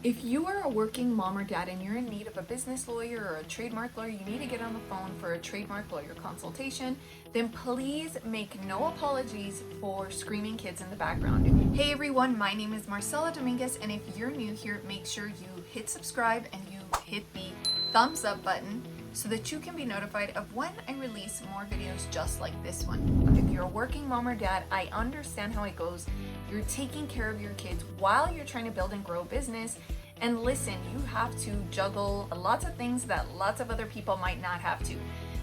If you are a working mom or dad and you're in need of a business lawyer or a trademark lawyer, you need to get on the phone for a trademark lawyer consultation, then please make no apologies for screaming kids in the background. Hey everyone, my name is Marcella Dominguez, and if you're new here, make sure you hit subscribe and you hit the thumbs up button so that you can be notified of when I release more videos just like this one. If you're a working mom or dad, I understand how it goes. You're taking care of your kids while you're trying to build and grow a business. And listen, you have to juggle lots of things that lots of other people might not have to.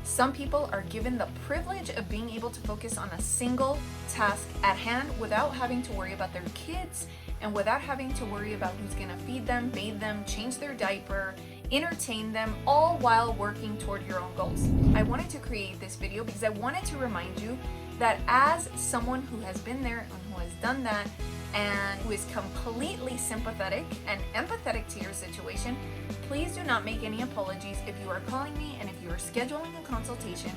Some people are given the privilege of being able to focus on a single task at hand without having to worry about their kids and without having to worry about who's gonna feed them, bathe them, change their diaper, entertain them, all while working toward your own goals. I wanted to create this video because I wanted to remind you that as someone who has been there and who has done that and who is completely sympathetic and empathetic to your situation, please do not make any apologies if you are calling me and if you are scheduling a consultation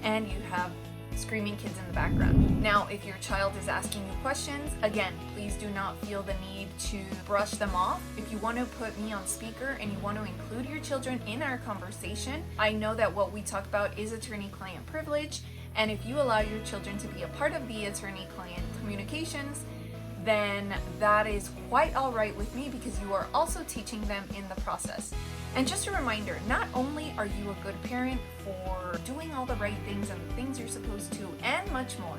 and you have screaming kids in the background. Now, if your child is asking you questions, again, please do not feel the need to brush them off. If you want to put me on speaker and you want to include your children in our conversation, I know that what we talk about is attorney-client privilege, and if you allow your children to be a part of the attorney-client communications, then that is quite all right with me because you are also teaching them in the process. And just a reminder, not only are you a good parent for doing all the right things and the things you're supposed to and much more,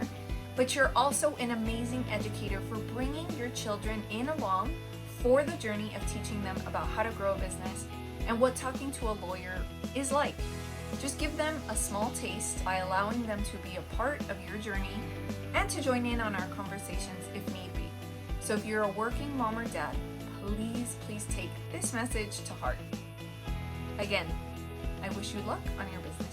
but you're also an amazing educator for bringing your children in along for the journey of teaching them about how to grow a business and what talking to a lawyer is like. Just give them a small taste by allowing them to be a part of your journey and to join in on our conversations if need be. So if you're a working mom or dad, please take this message to heart. Again, I wish you luck on your business.